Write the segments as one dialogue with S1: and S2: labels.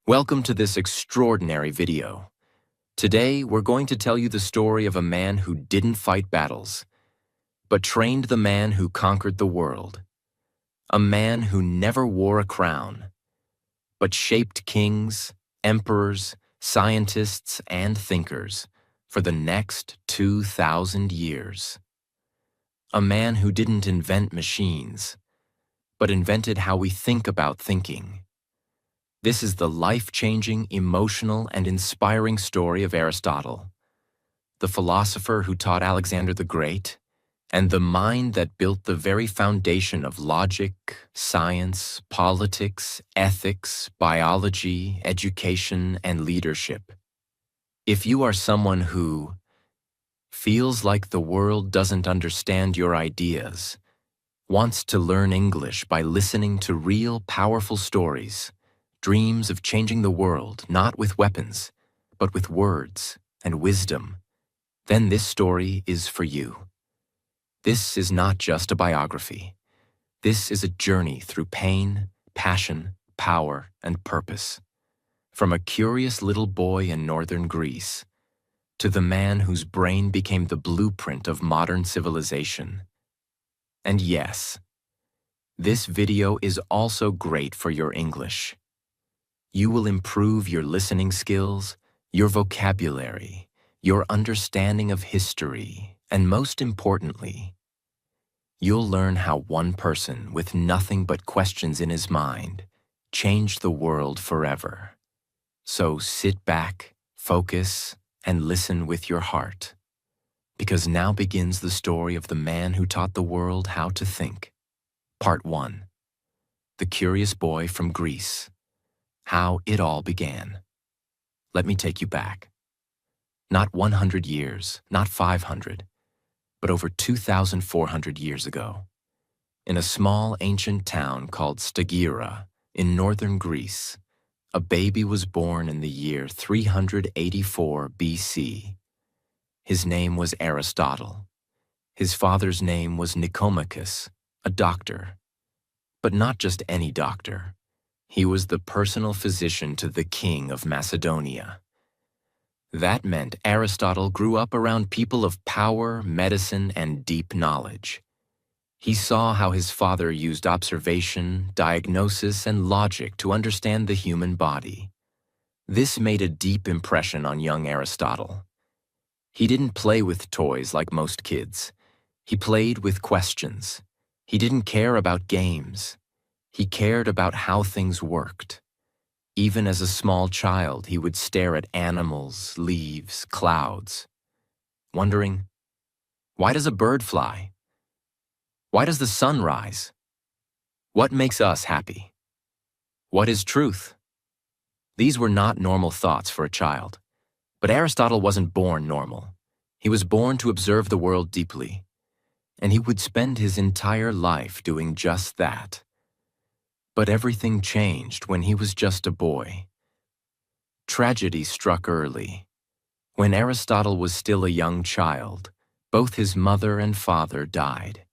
S1: Welcome to this extraordinary video. Today, we're going to tell you the story of a man who didn't fight battles, but trained the man who conquered the world. A man who never wore a crown, but shaped kings, emperors, scientists, and thinkers for the next 2,000 years. A man who didn't invent machines, but invented how we think about thinking. This is the life-changing, emotional, and inspiring story of Aristotle, the philosopher who taught Alexander the Great, and the mind that built the very foundation of logic, science, politics, ethics, biology, education, and leadership. If you are someone who feels like the world doesn't understand your ideas, wants to learn English by listening to real, powerful stories, dreams of changing the world, not with weapons, but with words and wisdom, then this story is for you. This is not just a biography. This is a journey through pain, passion, power, and purpose. From a curious little boy in northern Greece to the man whose brain became the blueprint of modern civilization. And yes, this video is also great for your English. You will improve your listening skills, your vocabulary, your understanding of history, and most importantly, you'll learn how one person with nothing but questions in his mind changed the world forever. So sit back, focus, and listen with your heart, because now begins the story of the man who taught the world how to think. Part 1. The Curious Boy from Greece. How it all began. Let me take you back. Not 100 years, not 500, but over 2,400 years ago. In a small ancient town called Stagira in northern Greece, a baby was born in the year 384 BC. His name was Aristotle. His father's name was Nicomachus, a doctor. But not just any doctor. He was the personal physician to the king of Macedonia. That meant Aristotle grew up around people of power, medicine, and deep knowledge. He saw how his father used observation, diagnosis, and logic to understand the human body. This made a deep impression on young Aristotle. He didn't play with toys like most kids. He played with questions. He didn't care about games. He cared about how things worked. Even as a small child, he would stare at animals, leaves, clouds, wondering, why does a bird fly? Why does the sun rise? What makes us happy? What is truth? These were not normal thoughts for a child. But Aristotle wasn't born normal. He was born to observe the world deeply, and he would spend his entire life doing just that. But everything changed when he was just a boy. Tragedy struck early. When Aristotle was still a young child, both his mother and father died.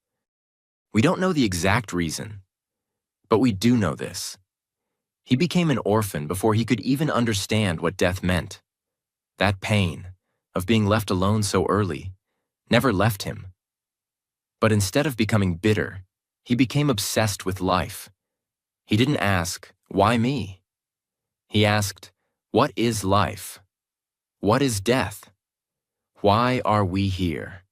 S1: We don't know the exact reason, but we do know this. He became an orphan before he could even understand what death meant. That pain of being left alone so early never left him. But instead of becoming bitter, he became obsessed with life. He didn't ask, why me? He asked, what is life? What is death? Why are we here?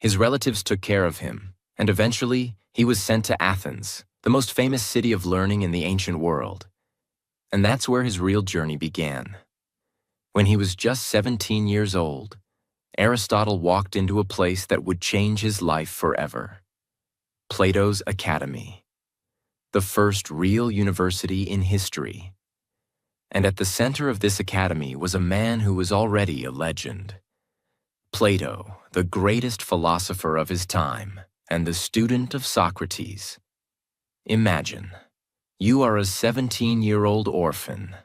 S1: His relatives took care of him, and eventually he was sent to Athens, the most famous city of learning in the ancient world. And that's where his real journey began. When he was just 17 years old, Aristotle walked into a place that would change his life forever. Plato's Academy. The first real university in history. And at the center of this academy was a man who was already a legend. Plato, the greatest philosopher of his time, and the student of Socrates. Imagine, you are a 17-year-old orphan.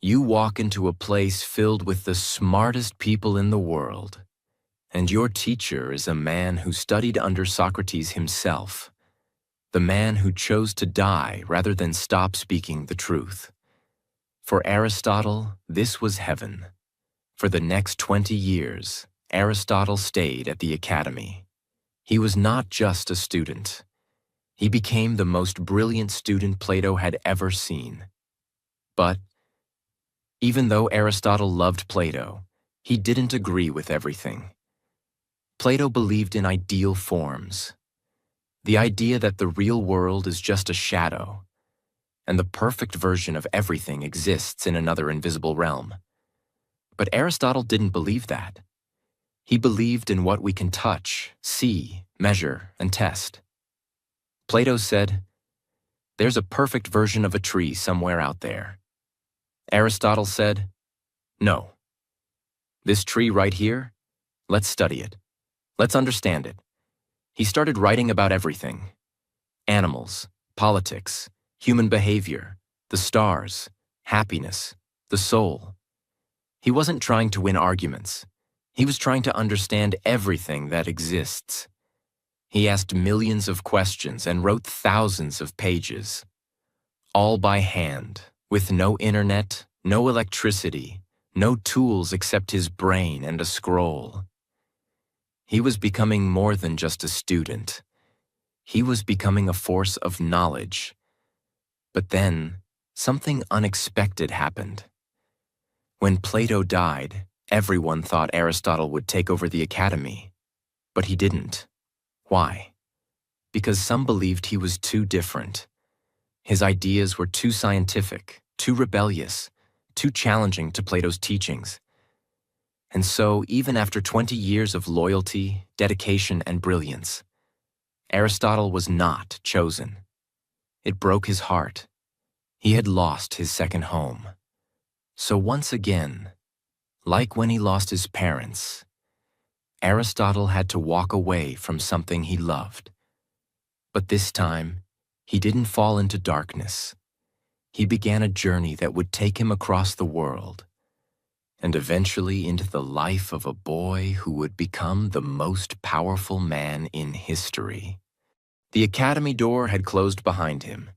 S1: You walk into a place filled with the smartest people in the world, and your teacher is a man who studied under Socrates himself. The man who chose to die rather than stop speaking the truth. For Aristotle, this was heaven. For the next 20 years, Aristotle stayed at the academy. He was not just a student. He became the most brilliant student Plato had ever seen. But even though Aristotle loved Plato, he didn't agree with everything. Plato believed in ideal forms, the idea that the real world is just a shadow, and the perfect version of everything exists in another invisible realm. But Aristotle didn't believe that. He believed in what we can touch, see, measure, and test. Plato said, "There's a perfect version of a tree somewhere out there." Aristotle said, "No. This tree right here, let's study it. Let's understand it." He started writing about everything: animals, politics, human behavior, the stars, happiness, the soul. He wasn't trying to win arguments. He was trying to understand everything that exists. He asked millions of questions and wrote thousands of pages, all by hand, with no internet, no electricity, no tools except his brain and a scroll. He was becoming more than just a student. He was becoming a force of knowledge. But then, something unexpected happened. When Plato died, everyone thought Aristotle would take over the academy. But he didn't. Why? Because some believed he was too different. His ideas were too scientific, too rebellious, too challenging to Plato's teachings. And so, even after 20 years of loyalty, dedication, and brilliance, Aristotle was not chosen. It broke his heart. He had lost his second home. So once again, like when he lost his parents, Aristotle had to walk away from something he loved. But this time, he didn't fall into darkness. He began a journey that would take him across the world, and eventually into the life of a boy who would become the most powerful man in history. The academy door had closed behind him.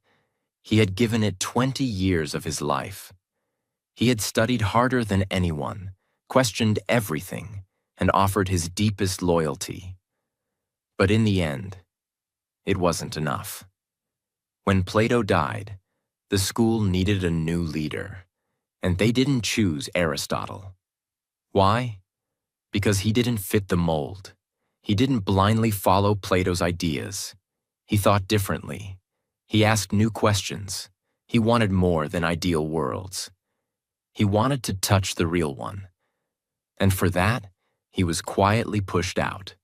S1: He had given it 20 years of his life. He had studied harder than anyone, questioned everything, and offered his deepest loyalty. But in the end, it wasn't enough. When Plato died, the school needed a new leader, and they didn't choose Aristotle. Why? Because he didn't fit the mold. He didn't blindly follow Plato's ideas. He thought differently. He asked new questions. He wanted more than ideal worlds. He wanted to touch the real one. And for that, he was quietly pushed out.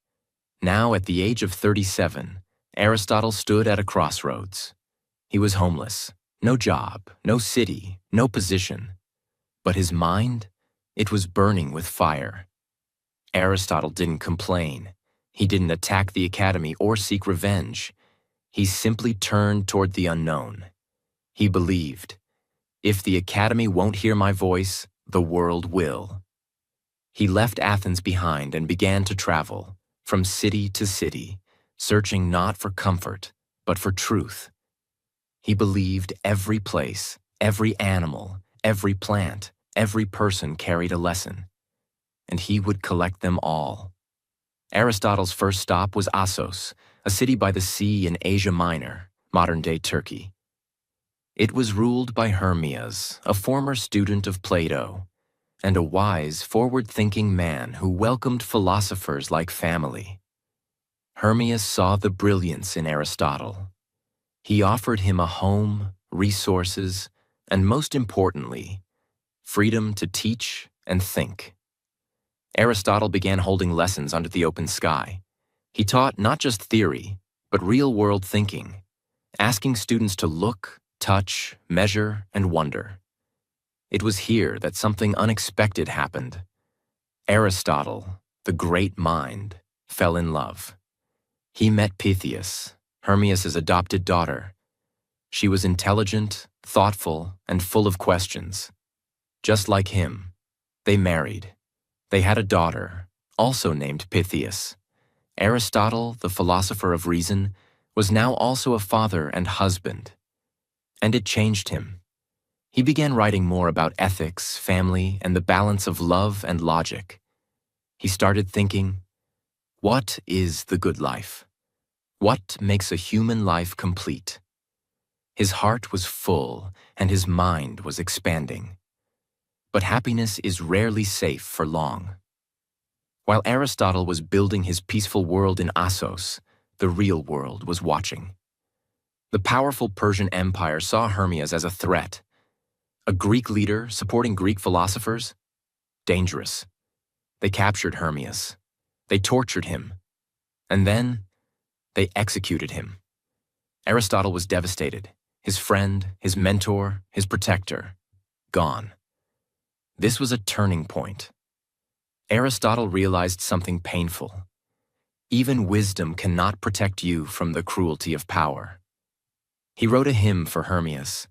S1: Now, at the age of 37, Aristotle stood at a crossroads. He was homeless, no job, no city, no position. But his mind, it was burning with fire. Aristotle didn't complain. He didn't attack the academy or seek revenge. He simply turned toward the unknown. He believed, if the academy won't hear my voice, the world will. He left Athens behind and began to travel, from city to city, searching not for comfort, but for truth. He believed every place, every animal, every plant, every person carried a lesson, and he would collect them all. Aristotle's first stop was Assos, a city by the sea in Asia Minor, modern-day Turkey. It was ruled by Hermias, a former student of Plato, and a wise, forward-thinking man who welcomed philosophers like family. Hermias saw the brilliance in Aristotle. He offered him a home, resources, and most importantly, freedom to teach and think. Aristotle began holding lessons under the open sky. He taught not just theory, but real-world thinking, asking students to look, touch, measure, and wonder. It was here that something unexpected happened. Aristotle, the great mind, fell in love. He met Pythias, Hermias' adopted daughter. She was intelligent, thoughtful, and full of questions. Just like him, they married. They had a daughter, also named Pythias. Aristotle, the philosopher of reason, was now also a father and husband. And it changed him. He began writing more about ethics, family, and the balance of love and logic. He started thinking, what is the good life? What makes a human life complete? His heart was full and his mind was expanding. But happiness is rarely safe for long. While Aristotle was building his peaceful world in Assos, the real world was watching. The powerful Persian Empire saw Hermes as a threat. A Greek leader supporting Greek philosophers? Dangerous. They captured Hermes. They tortured him. And then, they executed him. Aristotle was devastated. His friend, his mentor, his protector, gone. This was a turning point. Aristotle realized something painful. Even wisdom cannot protect you from the cruelty of power. He wrote a hymn for Hermes,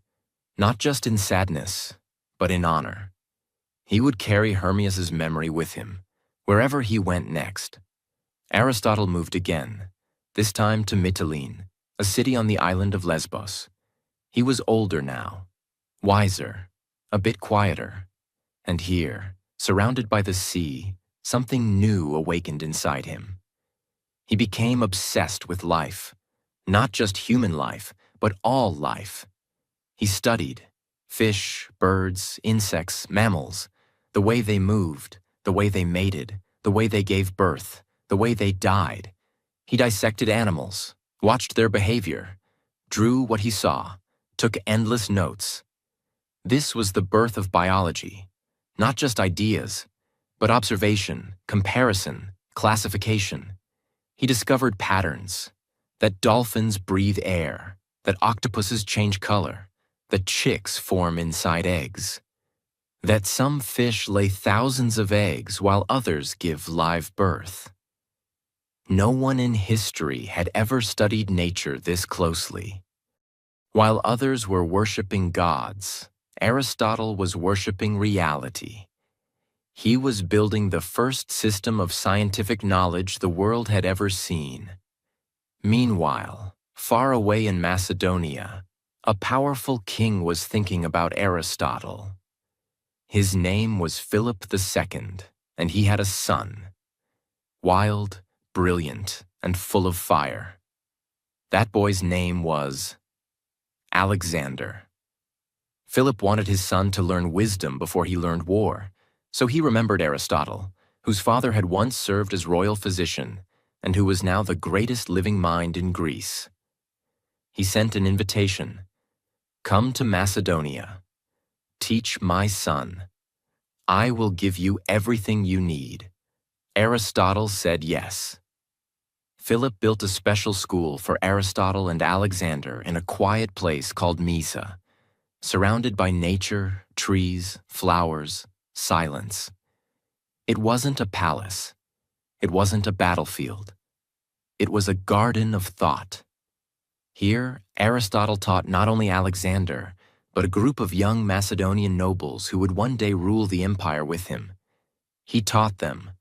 S1: not just in sadness, but in honor. He would carry Hermes's memory with him, wherever he went next. Aristotle moved again, this time to Mytilene, a city on the island of Lesbos. He was older now, wiser, a bit quieter. And here, surrounded by the sea, something new awakened inside him. He became obsessed with life, not just human life, but all life. He studied fish, birds, insects, mammals, the way they moved, the way they mated, the way they gave birth, the way they died. He dissected animals, watched their behavior, drew what he saw, took endless notes. This was the birth of biology, not just ideas, but observation, comparison, classification. He discovered patterns, that dolphins breathe air, that octopuses change color, that chicks form inside eggs, that some fish lay thousands of eggs while others give live birth. No one in history had ever studied nature this closely. While others were worshiping gods, Aristotle was worshiping reality. He was building the first system of scientific knowledge the world had ever seen. Meanwhile, far away in Macedonia, a powerful king was thinking about Aristotle. His name was Philip II, and he had a son. Wild, brilliant, and full of fire. That boy's name was Alexander. Philip wanted his son to learn wisdom before he learned war, so he remembered Aristotle, whose father had once served as royal physician and who was now the greatest living mind in Greece. He sent an invitation. Come to Macedonia. Teach my son. I will give you everything you need. Aristotle said yes. Philip built a special school for Aristotle and Alexander in a quiet place called Mysa, surrounded by nature, trees, flowers, silence. It wasn't a palace. It wasn't a battlefield. It was a garden of thought. Here, Aristotle taught not only Alexander, but a group of young Macedonian nobles who would one day rule the empire with him. He taught them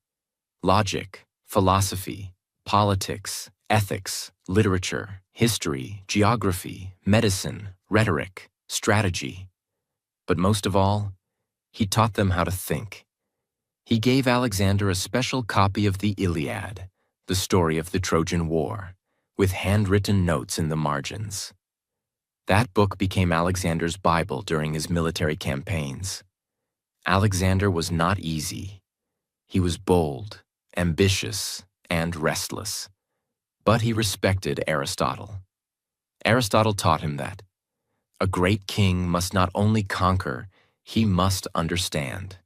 S1: logic, philosophy, politics, ethics, literature, history, geography, medicine, rhetoric, strategy. But most of all, he taught them how to think. He gave Alexander a special copy of the Iliad, the story of the Trojan War, with handwritten notes in the margins. That book became Alexander's Bible during his military campaigns. Alexander was not easy. He was bold, ambitious, and restless. But he respected Aristotle. Aristotle taught him that a great king must not only conquer, he must understand.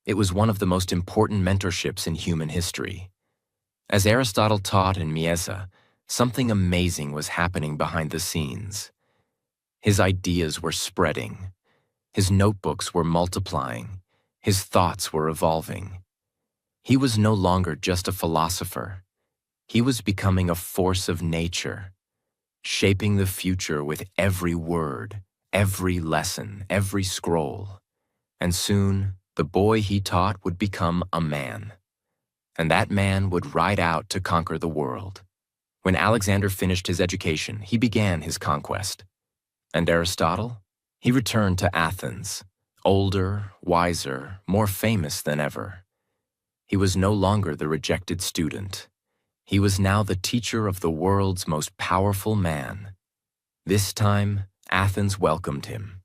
S1: It was one of the most important mentorships in human history. As Aristotle taught in Mysa, something amazing was happening behind the scenes. His ideas were spreading. His notebooks were multiplying. His thoughts were evolving. He was no longer just a philosopher. He was becoming a force of nature, shaping the future with every word, every lesson, every scroll. And soon, the boy he taught would become a man. And that man would ride out to conquer the world. When Alexander finished his education, he began his conquest. And Aristotle? He returned to Athens, older, wiser, more famous than ever. He was no longer the rejected student. He was now the teacher of the world's most powerful man. This time, Athens welcomed him.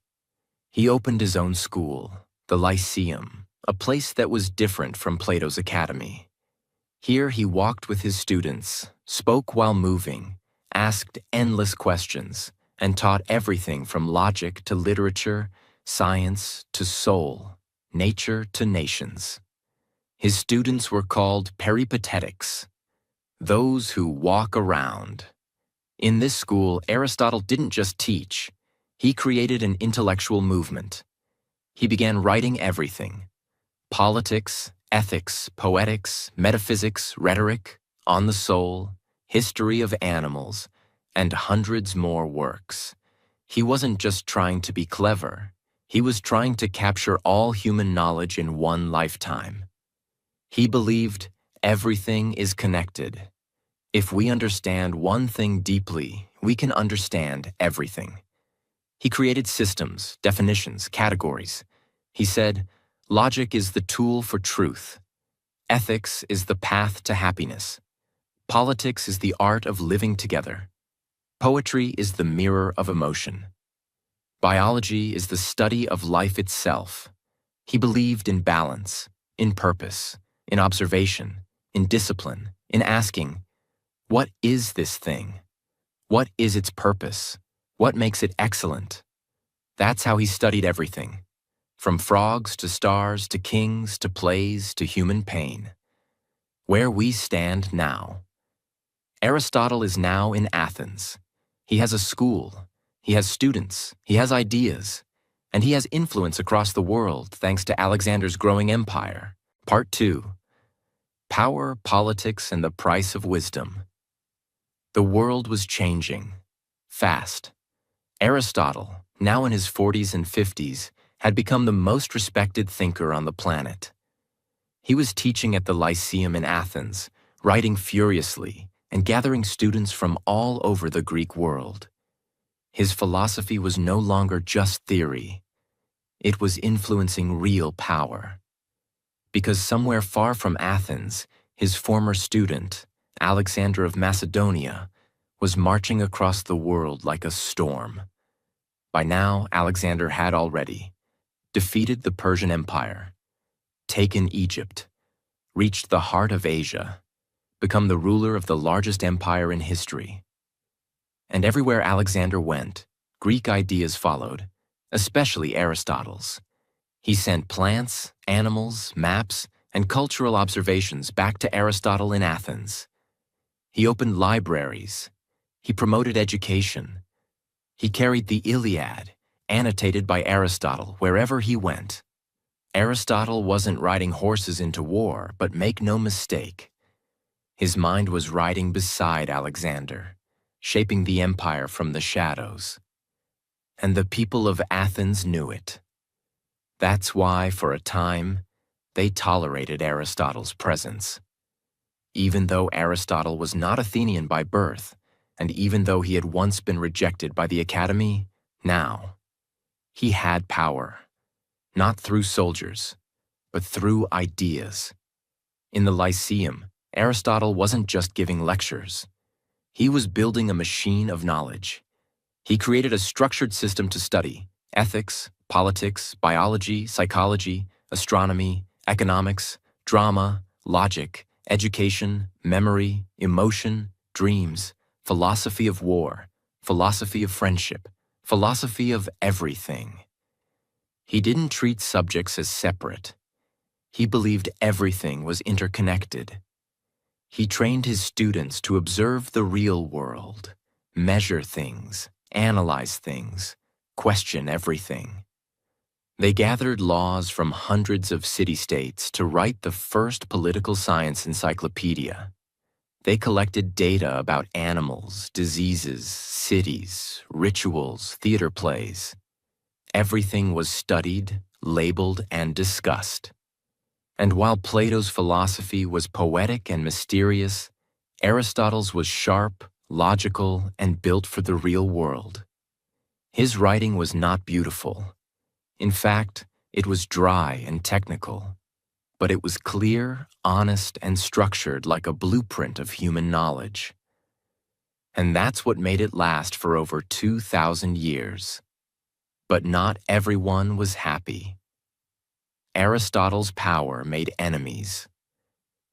S1: He opened his own school, the Lyceum, a place that was different from Plato's academy. Here he walked with his students, spoke while moving, asked endless questions, and taught everything from logic to literature, science to soul, nature to nations. His students were called peripatetics, those who walk around. In this school, Aristotle didn't just teach. He created an intellectual movement. He began writing everything: politics, ethics, poetics, metaphysics, rhetoric, on the soul, history of animals, and hundreds more works. He wasn't just trying to be clever. He was trying to capture all human knowledge in one lifetime. He believed everything is connected. If we understand one thing deeply, we can understand everything. He created systems, definitions, categories. He said, logic is the tool for truth. Ethics is the path to happiness. Politics is the art of living together. Poetry is the mirror of emotion. Biology is the study of life itself. He believed in balance, in purpose, in observation, in discipline, in asking, what is this thing? What is its purpose? What makes it excellent? That's how he studied everything, from frogs to stars to kings to plays to human pain. Where we stand now. Aristotle is now in Athens. He has a school, he has students, he has ideas, and he has influence across the world thanks to Alexander's growing empire. Part 2. Power, Politics, and the Price of Wisdom. The world was changing, fast. Aristotle, now in his 40s and 50s, had become the most respected thinker on the planet. He was teaching at the Lyceum in Athens, writing furiously, and gathering students from all over the Greek world. His philosophy was no longer just theory. It was influencing real power. Because somewhere far from Athens, his former student, Alexander of Macedonia, was marching across the world like a storm. By now, Alexander had already defeated the Persian Empire, taken Egypt, reached the heart of Asia, become the ruler of the largest empire in history. And everywhere Alexander went, Greek ideas followed, especially Aristotle's. He sent plants, animals, maps, and cultural observations back to Aristotle in Athens. He opened libraries. He promoted education. He carried the Iliad, annotated by Aristotle, wherever he went. Aristotle wasn't riding horses into war, but make no mistake, his mind was riding beside Alexander, shaping the empire from the shadows. And the people of Athens knew it. That's why, for a time, they tolerated Aristotle's presence. Even though Aristotle was not Athenian by birth, and even though he had once been rejected by the academy, now, he had power, not through soldiers, but through ideas. In the Lyceum, Aristotle wasn't just giving lectures. He was building a machine of knowledge. He created a structured system to study ethics, politics, biology, psychology, astronomy, economics, drama, logic, education, memory, emotion, dreams, philosophy of war, philosophy of friendship, philosophy of everything. He didn't treat subjects as separate. He believed everything was interconnected. He trained his students to observe the real world, measure things, analyze things, question everything. They gathered laws from hundreds of city-states to write the first political science encyclopedia. They collected data about animals, diseases, cities, rituals, theater plays. Everything was studied, labeled, and discussed. And while Plato's philosophy was poetic and mysterious, Aristotle's was sharp, logical, and built for the real world. His writing was not beautiful. In fact, it was dry and technical, but it was clear, honest, and structured like a blueprint of human knowledge. And that's what made it last for over 2,000 years. But not everyone was happy. Aristotle's power made enemies.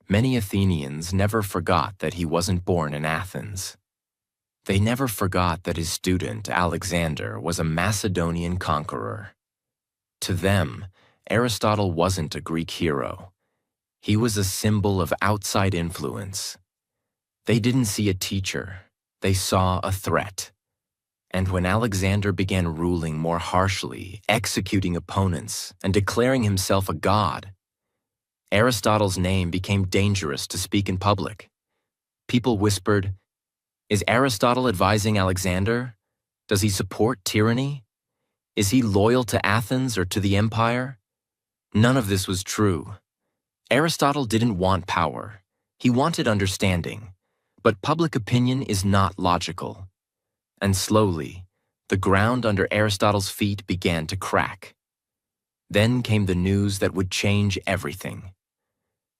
S1: Many Athenians never forgot that he wasn't born in Athens. They never forgot that his student, Alexander, was a Macedonian conqueror. To them, Aristotle wasn't a Greek hero. He was a symbol of outside influence. They didn't see a teacher. They saw a threat. And when Alexander began ruling more harshly, executing opponents, and declaring himself a god, Aristotle's name became dangerous to speak in public. People whispered, "Is Aristotle advising Alexander? Does he support tyranny? Is he loyal to Athens or to the empire?" None of this was true. Aristotle didn't want power. He wanted understanding. But public opinion is not logical. And slowly, the ground under Aristotle's feet began to crack. Then came the news that would change everything.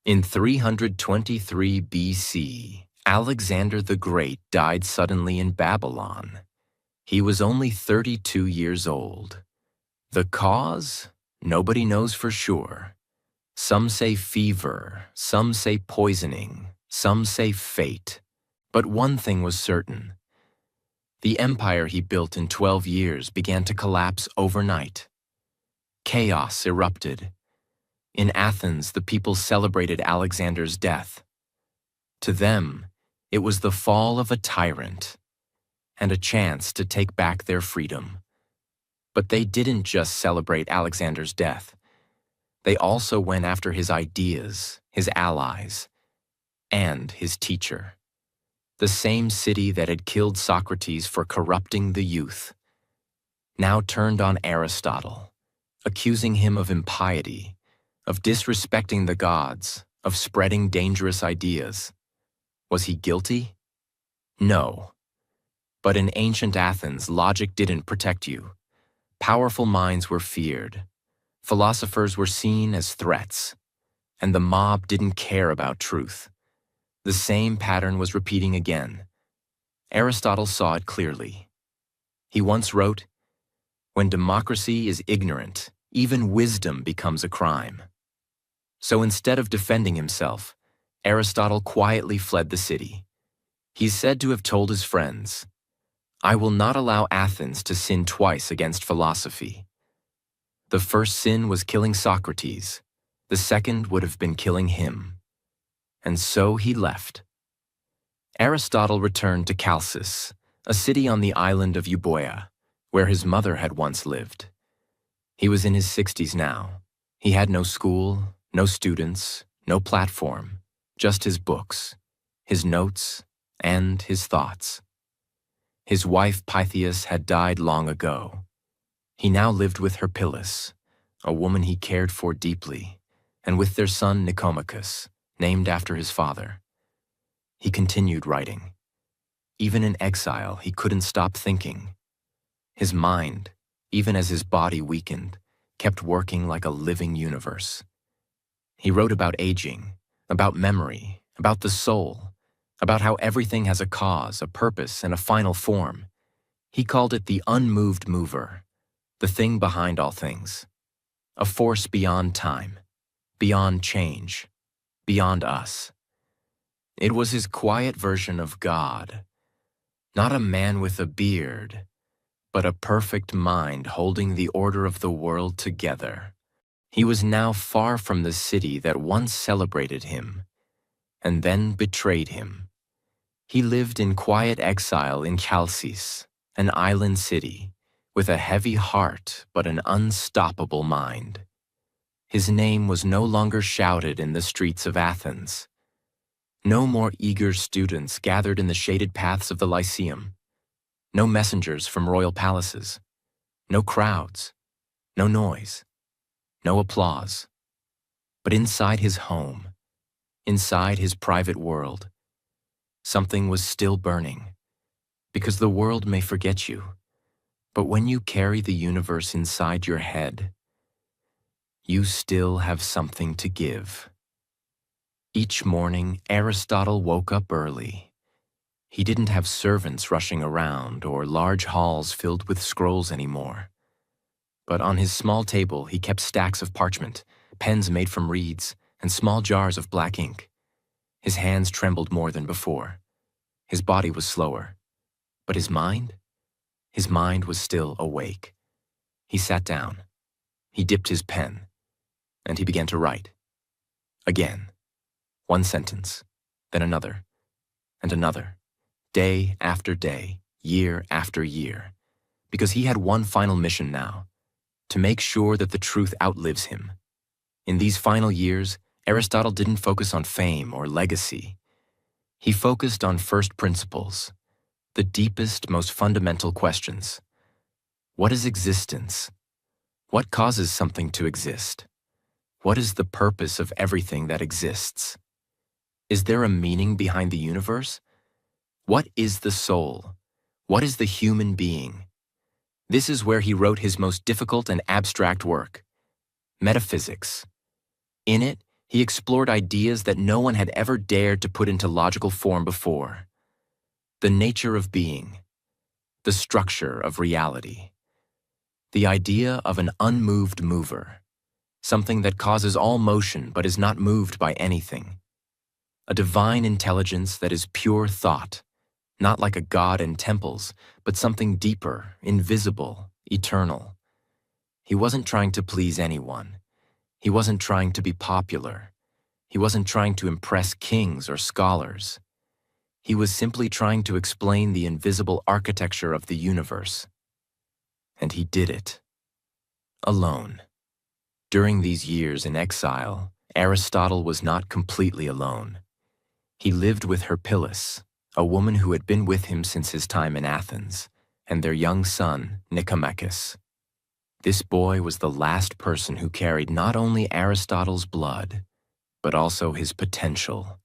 S1: In 323 BC, Alexander the Great died suddenly in Babylon. He was only 32 years old. The cause? Nobody knows for sure. Some say fever, some say poisoning, some say fate. But one thing was certain. The empire he built in 12 years began to collapse overnight. Chaos erupted. In Athens, the people celebrated Alexander's death. To them, it was the fall of a tyrant and a chance to take back their freedom. But they didn't just celebrate Alexander's death. They also went after his ideas, his allies, and his teacher. The same city that had killed Socrates for corrupting the youth now turned on Aristotle, accusing him of impiety, of disrespecting the gods, of spreading dangerous ideas. Was he guilty? No. But in ancient Athens, logic didn't protect you. Powerful minds were feared. Philosophers were seen as threats. And the mob didn't care about truth. The same pattern was repeating again. Aristotle saw it clearly. He once wrote, "When democracy is ignorant, even wisdom becomes a crime." So instead of defending himself, Aristotle quietly fled the city. He's said to have told his friends, "I will not allow Athens to sin twice against philosophy." The first sin was killing Socrates. The second would have been killing him. And so he left. Aristotle returned to Chalcis, a city on the island of Euboea, where his mother had once lived. He was in his 60s now. He had no school, no students, no platform, just his books, his notes, and his thoughts. His wife Pythias had died long ago. He now lived with Herpyllis, a woman he cared for deeply, and with their son Nicomachus, named after his father. He continued writing. Even in exile, he couldn't stop thinking. His mind, even as his body weakened, kept working like a living universe. He wrote about aging, about memory, about the soul, about how everything has a cause, a purpose, and a final form. He called it the unmoved mover, the thing behind all things, a force beyond time, beyond change, beyond us. It was his quiet version of God, not a man with a beard, but a perfect mind holding the order of the world together. He was now far from the city that once celebrated him, and then betrayed him. He lived in quiet exile in Chalcis, an island city, with a heavy heart but an unstoppable mind. His name was no longer shouted in the streets of Athens. No more eager students gathered in the shaded paths of the Lyceum. No messengers from royal palaces. No crowds. No noise. No applause. But inside his home, inside his private world, something was still burning. Because the world may forget you, But when you carry the universe inside your head, you still have something to give. Each morning, Aristotle woke up early. He didn't have servants rushing around or large halls filled with scrolls anymore. But on his small table, he kept stacks of parchment, pens made from reeds, and small jars of black ink. His hands trembled more than before. His body was slower. But his mind? His mind was still awake. He sat down. He dipped his pen. And he began to write. Again. One sentence, then another, and another. Day after day, year after year. Because he had one final mission now. To make sure that the truth outlives him. In these final years, Aristotle didn't focus on fame or legacy. He focused on first principles, the deepest, most fundamental questions. What is existence? What causes something to exist? What is the purpose of everything that exists? Is there a meaning behind the universe? What is the soul? What is the human being? This is where he wrote his most difficult and abstract work, Metaphysics. In it, he explored ideas that no one had ever dared to put into logical form before. The nature of being, the structure of reality, the idea of an unmoved mover, something that causes all motion but is not moved by anything. A divine intelligence that is pure thought, not like a god in temples, but something deeper, invisible, eternal. He wasn't trying to please anyone. He wasn't trying to be popular. He wasn't trying to impress kings or scholars. He was simply trying to explain the invisible architecture of the universe. And he did it. Alone. During these years in exile, Aristotle was not completely alone. He lived with Herpyllis, a woman who had been with him since his time in Athens, and their young son, Nicomachus. This boy was the last person who carried not only Aristotle's blood, but also his potential,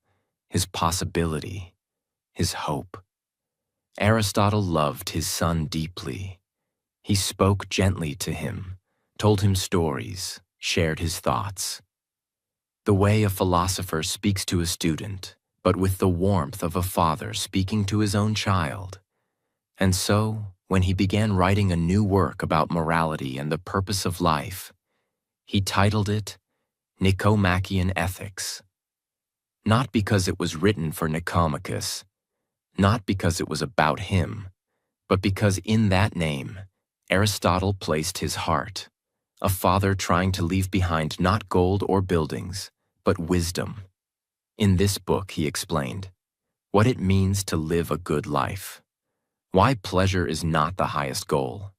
S1: his possibility, his hope. Aristotle loved his son deeply. He spoke gently to him, told him stories, shared his thoughts. The way a philosopher speaks to a student, but with the warmth of a father speaking to his own child. And so, when he began writing a new work about morality and the purpose of life, he titled it Nicomachean Ethics. Not because it was written for Nicomachus, not because it was about him, but because in that name, Aristotle placed his heart, a father trying to leave behind not gold or buildings, but wisdom. In this book, he explained what it means to live a good life, why pleasure is not the highest goal,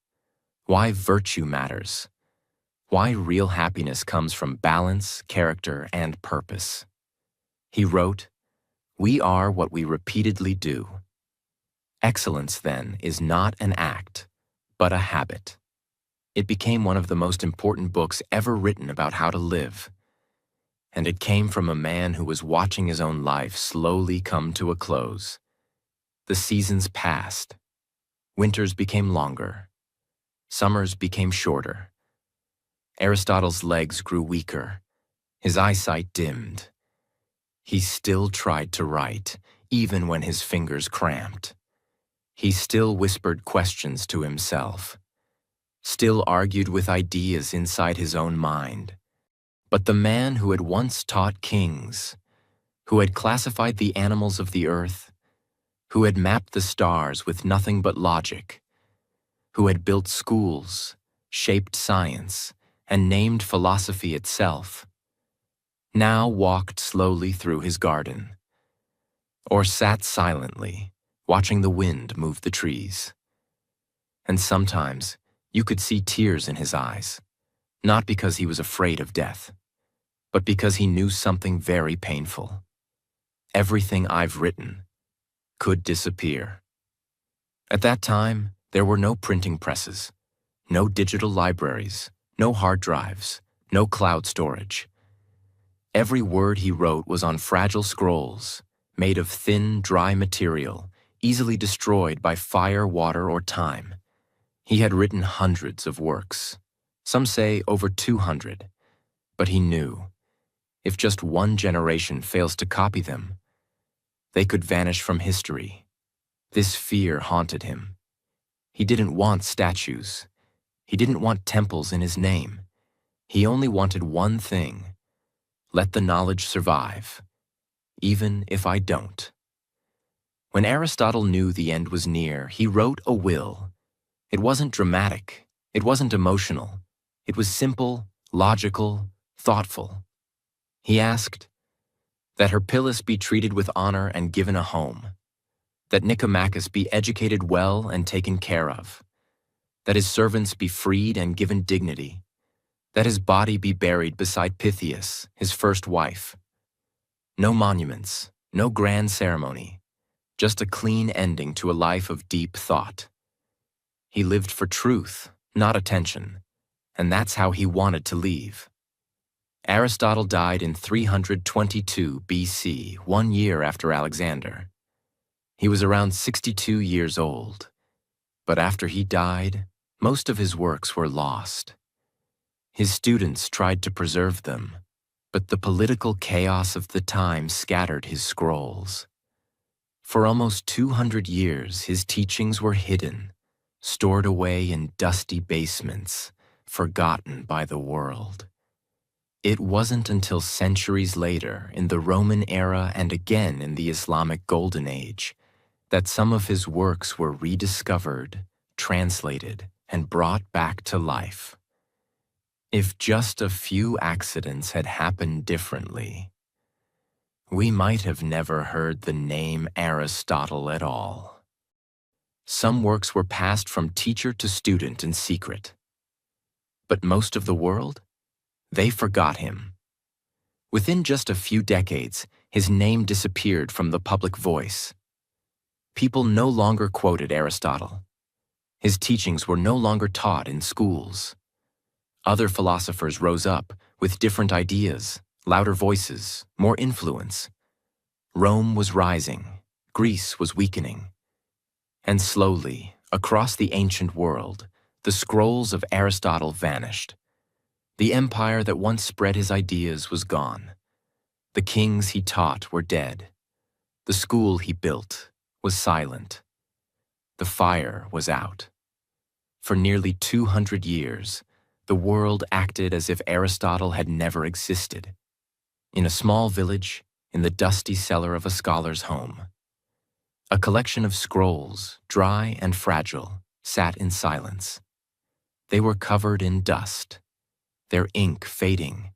S1: why virtue matters, why real happiness comes from balance, character, and purpose. He wrote, "We are what we repeatedly do. Excellence, then, is not an act, but a habit." It became one of the most important books ever written about how to live. And it came from a man who was watching his own life slowly come to a close. The seasons passed. Winters became longer. Summers became shorter. Aristotle's legs grew weaker. His eyesight dimmed. He still tried to write, even when his fingers cramped. He still whispered questions to himself, still argued with ideas inside his own mind. But the man who had once taught kings, who had classified the animals of the earth, who had mapped the stars with nothing but logic, who had built schools, shaped science, and named philosophy itself, now walked slowly through his garden, or sat silently, watching the wind move the trees. And sometimes you could see tears in his eyes, not because he was afraid of death, but because he knew something very painful. Everything I've written could disappear. At that time, there were no printing presses, no digital libraries, no hard drives, no cloud storage. Every word he wrote was on fragile scrolls, made of thin, dry material, easily destroyed by fire, water, or time. He had written hundreds of works, some say over 200, but he knew, if just one generation fails to copy them, they could vanish from history. This fear haunted him. He didn't want statues. He didn't want temples in his name. He only wanted one thing: let the knowledge survive, even if I don't. When Aristotle knew the end was near, he wrote a will. It wasn't dramatic. It wasn't emotional. It was simple, logical, thoughtful. He asked that Herpyllis be treated with honor and given a home, that Nicomachus be educated well and taken care of, that his servants be freed and given dignity, that his body be buried beside Pythias, his first wife. No monuments, no grand ceremony, just a clean ending to a life of deep thought. He lived for truth, not attention, and that's how he wanted to leave. Aristotle died in 322 BC, 1 year after Alexander. He was around 62 years old, but after he died, most of his works were lost. His students tried to preserve them, but the political chaos of the time scattered his scrolls. For almost 200 years, his teachings were hidden, stored away in dusty basements, forgotten by the world. It wasn't until centuries later, in the Roman era and again in the Islamic Golden Age, that some of his works were rediscovered, translated, and brought back to life. If just a few accidents had happened differently, we might have never heard the name Aristotle at all. Some works were passed from teacher to student in secret. But most of the world? They forgot him. Within just a few decades, his name disappeared from the public voice. People no longer quoted Aristotle. His teachings were no longer taught in schools. Other philosophers rose up with different ideas, louder voices, more influence. Rome was rising, Greece was weakening. And slowly, across the ancient world, the scrolls of Aristotle vanished. The empire that once spread his ideas was gone. The kings he taught were dead. The school he built was silent. The fire was out. For nearly 200 years, the world acted as if Aristotle had never existed. In a small village, in the dusty cellar of a scholar's home, a collection of scrolls, dry and fragile, sat in silence. They were covered in dust, their ink fading,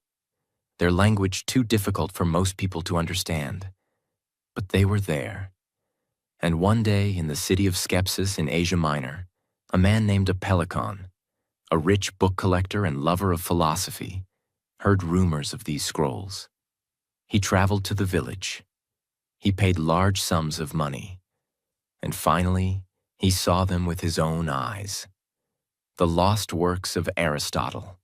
S1: their language too difficult for most people to understand. But they were there. And one day in the city of Skepsis in Asia Minor, a man named Apellicon, a rich book collector and lover of philosophy, heard rumors of these scrolls. He traveled to the village. He paid large sums of money. And finally, he saw them with his own eyes. The lost works of Aristotle.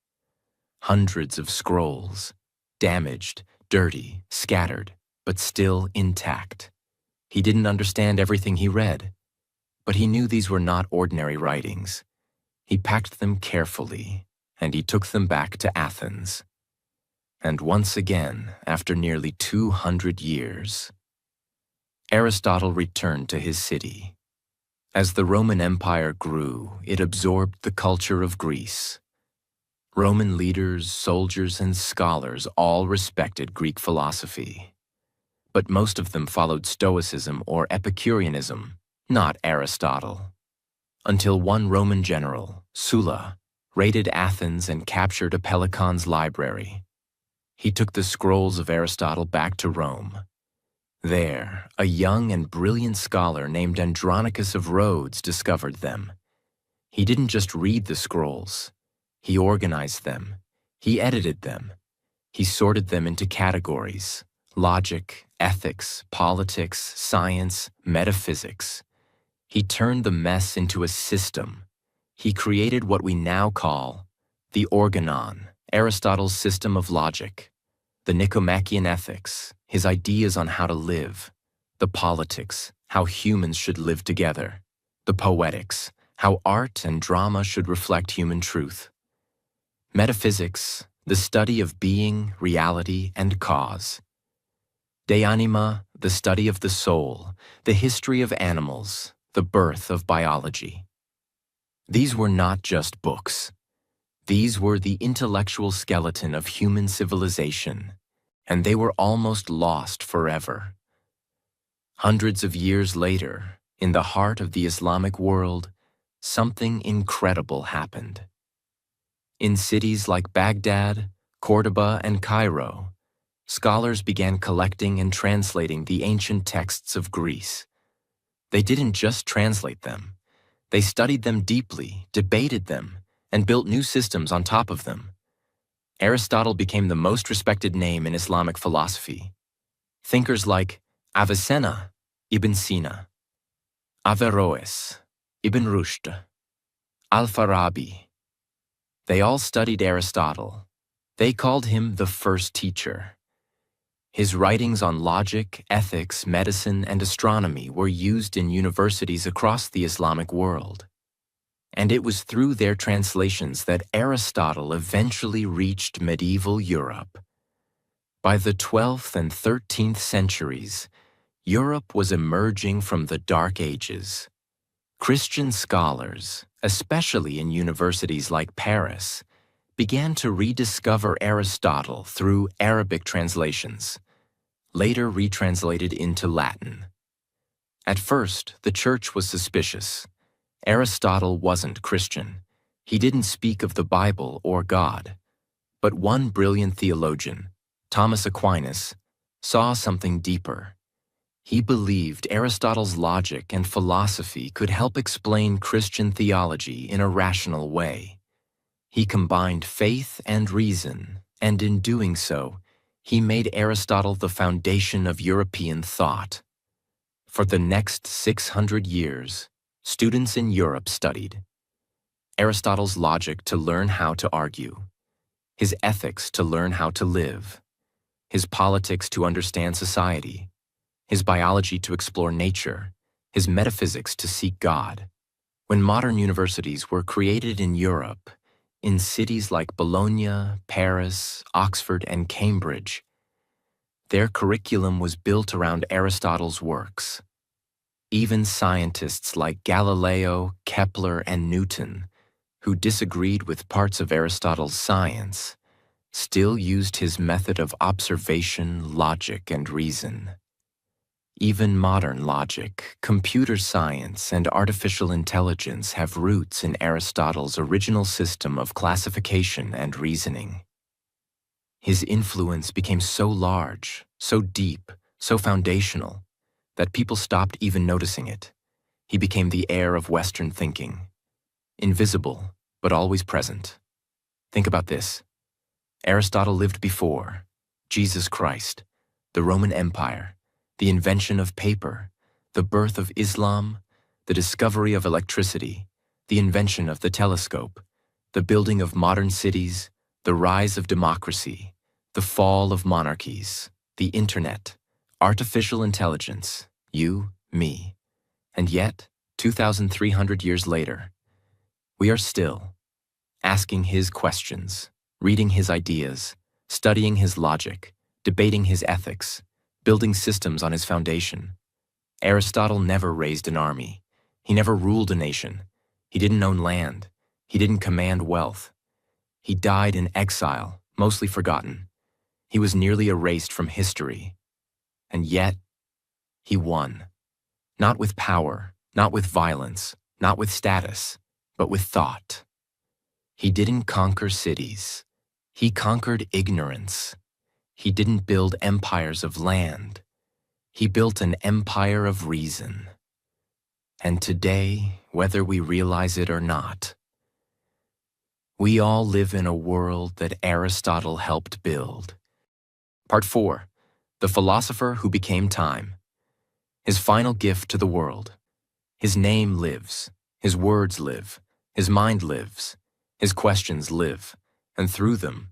S1: Hundreds of scrolls, damaged, dirty, scattered, but still intact. He didn't understand everything he read, but he knew these were not ordinary writings. He packed them carefully, and he took them back to Athens. And once again, after nearly 200 years, Aristotle returned to his city. As the Roman Empire grew, it absorbed the culture of Greece. Roman leaders, soldiers, and scholars all respected Greek philosophy. But most of them followed Stoicism or Epicureanism, not Aristotle. Until one Roman general, Sulla, raided Athens and captured Apellicon's library. He took the scrolls of Aristotle back to Rome. There, a young and brilliant scholar named Andronicus of Rhodes discovered them. He didn't just read the scrolls. He organized them. He edited them. He sorted them into categories: logic, ethics, politics, science, metaphysics. He turned the mess into a system. He created what we now call the Organon, Aristotle's system of logic, the Nicomachean ethics, his ideas on how to live, the politics, how humans should live together, the poetics, How art and drama should reflect human truth. Metaphysics, the study of being, reality, and cause. De anima, the study of the soul, the history of animals, the birth of biology. These were not just books. These were the intellectual skeleton of human civilization, and they were almost lost forever. Hundreds of years later, in the heart of the Islamic world, something incredible happened. In cities like Baghdad, Cordoba, and Cairo, scholars began collecting and translating the ancient texts of Greece. They didn't just translate them. They studied them deeply, debated them, and built new systems on top of them. Aristotle became the most respected name in Islamic philosophy. Thinkers like Avicenna, Ibn Sina, Averroes, Ibn Rushd, Al-Farabi, they all studied Aristotle. They called him the first teacher. His writings on logic, ethics, medicine, and astronomy were used in universities across the Islamic world. And it was through their translations that Aristotle eventually reached medieval Europe. By the 12th and 13th centuries, Europe was emerging from the Dark Ages. Christian scholars, especially in universities like Paris, began to rediscover Aristotle through Arabic translations, later retranslated into Latin. At first, the church was suspicious. Aristotle wasn't Christian. He didn't speak of the Bible or God. But one brilliant theologian, Thomas Aquinas, saw something deeper. He believed Aristotle's logic and philosophy could help explain Christian theology in a rational way. He combined faith and reason, and in doing so, he made Aristotle the foundation of European thought. For the next 600 years, students in Europe studied Aristotle's logic to learn how to argue, his ethics to learn how to live, his politics to understand society, his biology to explore nature, his metaphysics to seek God. When modern universities were created in Europe, in cities like Bologna, Paris, Oxford, and Cambridge, their curriculum was built around Aristotle's works. Even scientists like Galileo, Kepler, and Newton, who disagreed with parts of Aristotle's science, still used his method of observation, logic, and reason. Even modern logic, computer science, and artificial intelligence have roots in Aristotle's original system of classification and reasoning. His influence became so large, so deep, so foundational, that people stopped even noticing it. He became the heir of Western thinking, invisible, but always present. Think about this. Aristotle lived before Jesus Christ, the Roman Empire, the invention of paper, the birth of Islam, the discovery of electricity, the invention of the telescope, the building of modern cities, the rise of democracy, the fall of monarchies, the internet, artificial intelligence, you, me. And yet, 2,300 years later, we are still asking his questions, reading his ideas, studying his logic, debating his ethics, building systems on his foundation. Aristotle never raised an army. He never ruled a nation. He didn't own land. He didn't command wealth. He died in exile, mostly forgotten. He was nearly erased from history. And yet, he won. Not with power, not with violence, not with status, but with thought. He didn't conquer cities. He conquered ignorance. He didn't build empires of land. He built an empire of reason. And today, whether we realize it or not, we all live in a world that Aristotle helped build. Part 4. The Philosopher Who Became Time. His final gift to the world. His name lives. His words live. His mind lives. His questions live. And through them,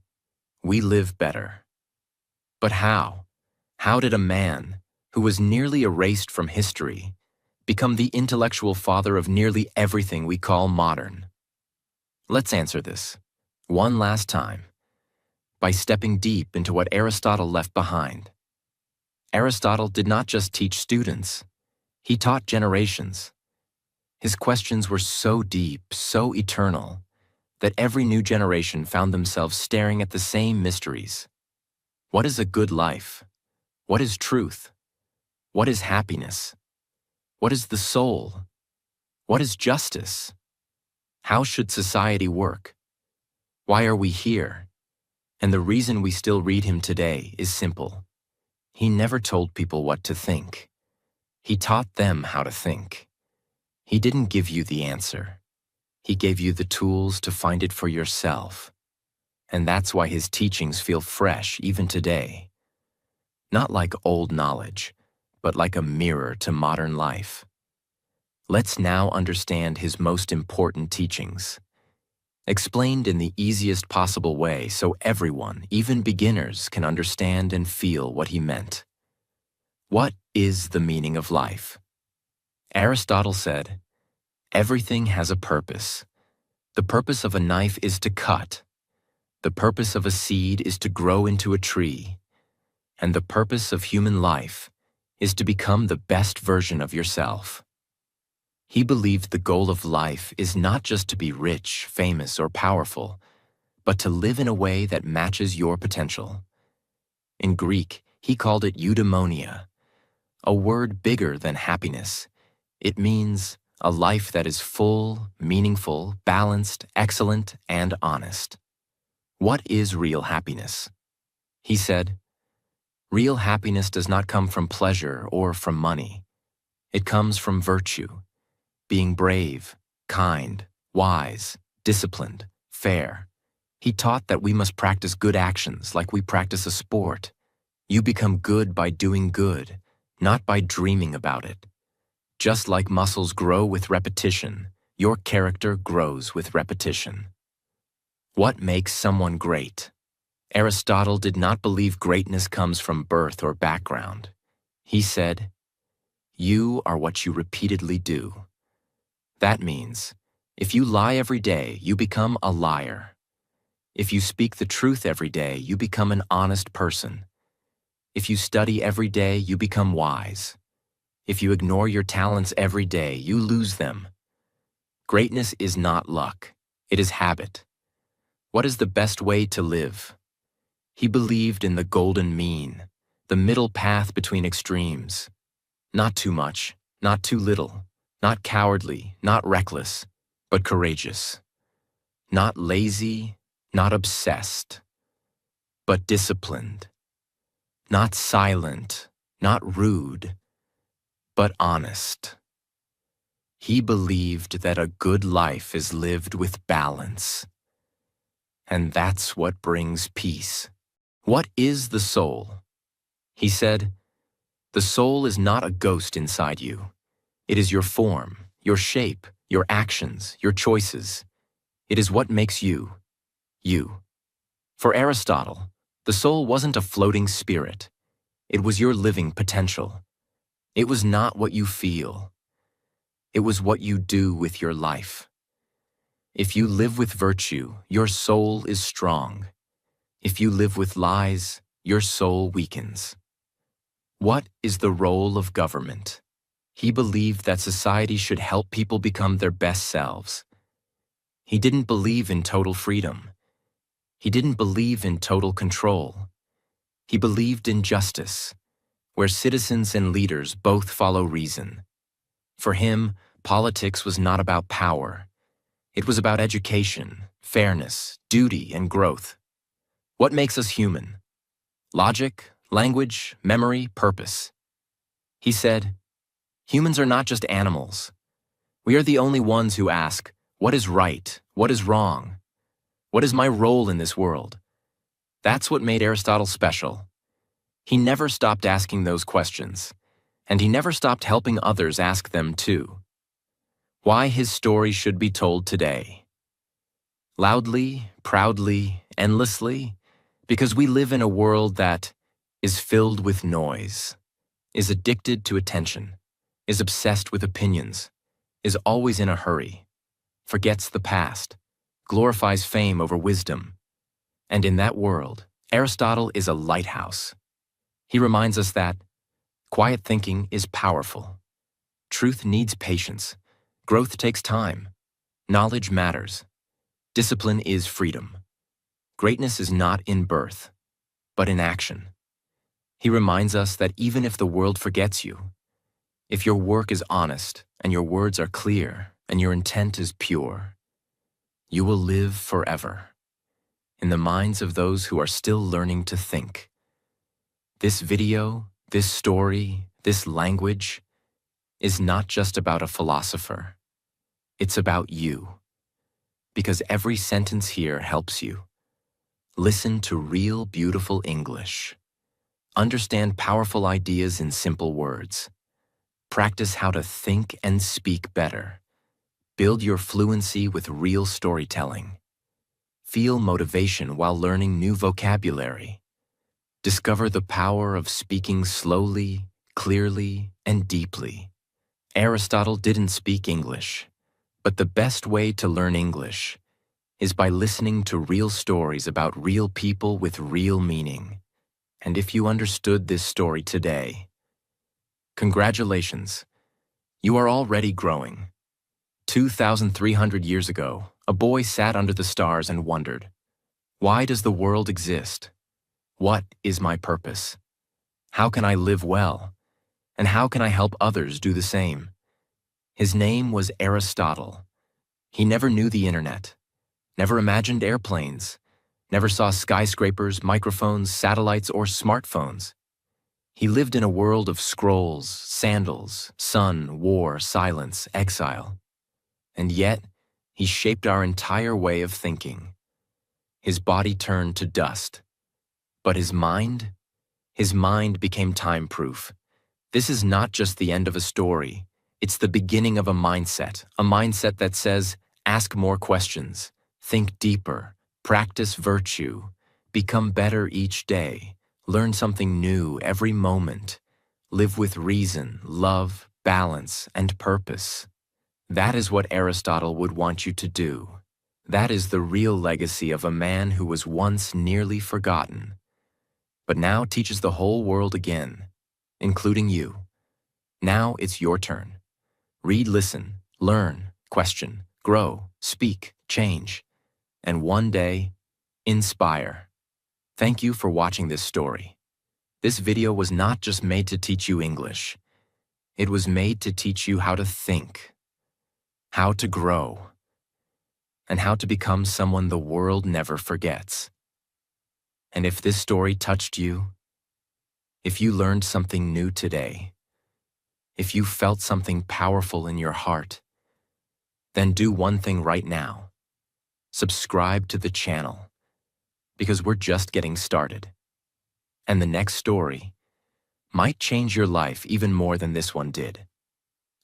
S1: we live better. But how? How did a man, who was nearly erased from history, become the intellectual father of nearly everything we call modern? Let's answer this, one last time, by stepping deep into what Aristotle left behind. Aristotle did not just teach students, he taught generations. His questions were so deep, so eternal, that every new generation found themselves staring at the same mysteries. What is a good life? What is truth? What is happiness? What is the soul? What is justice? How should society work? Why are we here? And the reason we still read him today is simple. He never told people what to think. He taught them how to think. He didn't give you the answer. He gave you the tools to find it for yourself. And that's why his teachings feel fresh even today. Not like old knowledge, but like a mirror to modern life. Let's now understand his most important teachings, explained in the easiest possible way so everyone, even beginners, can understand and feel what he meant. What is the meaning of life? Aristotle said, "Everything has a purpose. The purpose of a knife is to cut. The purpose of a seed is to grow into a tree. And the purpose of human life is to become the best version of yourself." He believed the goal of life is not just to be rich, famous, or powerful, but to live in a way that matches your potential. In Greek, he called it eudaimonia, a word bigger than happiness. It means a life that is full, meaningful, balanced, excellent, and honest. What is real happiness? He said, "Real happiness does not come from pleasure or from money. It comes from virtue, being brave, kind, wise, disciplined, fair." He taught that we must practice good actions like we practice a sport. You become good by doing good, not by dreaming about it. Just like muscles grow with repetition, your character grows with repetition. What makes someone great? Aristotle did not believe greatness comes from birth or background. He said, "You are what you repeatedly do." That means, if you lie every day, you become a liar. If you speak the truth every day, you become an honest person. If you study every day, you become wise. If you ignore your talents every day, you lose them. Greatness is not luck. It is habit. What is the best way to live? He believed in the golden mean, the middle path between extremes. Not too much, not too little, not cowardly, not reckless, but courageous. Not lazy, not obsessed, but disciplined. Not silent, not rude, but honest. He believed that a good life is lived with balance. And that's what brings peace. What is the soul? He said, "The soul is not a ghost inside you. It is your form, your shape, your actions, your choices. It is what makes you, you." For Aristotle, the soul wasn't a floating spirit. It was your living potential. It was not what you feel. It was what you do with your life. If you live with virtue, your soul is strong. If you live with lies, your soul weakens. What is the role of government? He believed that society should help people become their best selves. He didn't believe in total freedom. He didn't believe in total control. He believed in justice, where citizens and leaders both follow reason. For him, politics was not about power. It was about education, fairness, duty, and growth. What makes us human? Logic, language, memory, purpose. He said, "Humans are not just animals. We are the only ones who ask, what is right? What is wrong? What is my role in this world?" That's what made Aristotle special. He never stopped asking those questions, and he never stopped helping others ask them too. Why his story should be told today. Loudly, proudly, endlessly, because we live in a world that is filled with noise, is addicted to attention, is obsessed with opinions, is always in a hurry, forgets the past, glorifies fame over wisdom. And in that world, Aristotle is a lighthouse. He reminds us that quiet thinking is powerful. Truth needs patience. Growth takes time. Knowledge matters. Discipline is freedom. Greatness is not in birth, but in action. He reminds us that even if the world forgets you, if your work is honest and your words are clear and your intent is pure, you will live forever in the minds of those who are still learning to think. This video, this story, this language is not just about a philosopher. It's about you. Because every sentence here helps you. Listen to real, beautiful English. Understand powerful ideas in simple words. Practice how to think and speak better. Build your fluency with real storytelling. Feel motivation while learning new vocabulary. Discover the power of speaking slowly, clearly, and deeply. Aristotle didn't speak English, but the best way to learn English is by listening to real stories about real people with real meaning. And if you understood this story today, congratulations, you are already growing. 2,300 years ago, a boy sat under the stars and wondered, why does the world exist? What is my purpose? How can I live well? And how can I help others do the same? His name was Aristotle. He never knew the internet, never imagined airplanes, never saw skyscrapers, microphones, satellites, or smartphones. He lived in a world of scrolls, sandals, sun, war, silence, exile. And yet, he shaped our entire way of thinking. His body turned to dust. But his mind? His mind became time-proof. This is not just the end of a story. It's the beginning of a mindset that says, ask more questions, think deeper, practice virtue, become better each day, learn something new every moment, live with reason, love, balance, and purpose. That is what Aristotle would want you to do. That is the real legacy of a man who was once nearly forgotten, but now teaches the whole world again, including you. Now it's your turn. Read, listen, learn, question, grow, speak, change, and one day, inspire. Thank you for watching this story. This video was not just made to teach you English. It was made to teach you how to think, how to grow, and how to become someone the world never forgets. And if this story touched you, if you learned something new today, if you felt something powerful in your heart, then do one thing right now. Subscribe to the channel, because we're just getting started. And the next story might change your life even more than this one did.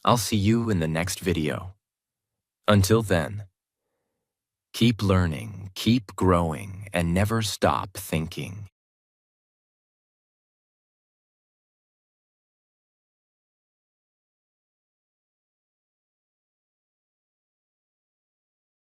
S1: I'll see you in the next video. Until then, keep learning, keep growing, and never stop thinking.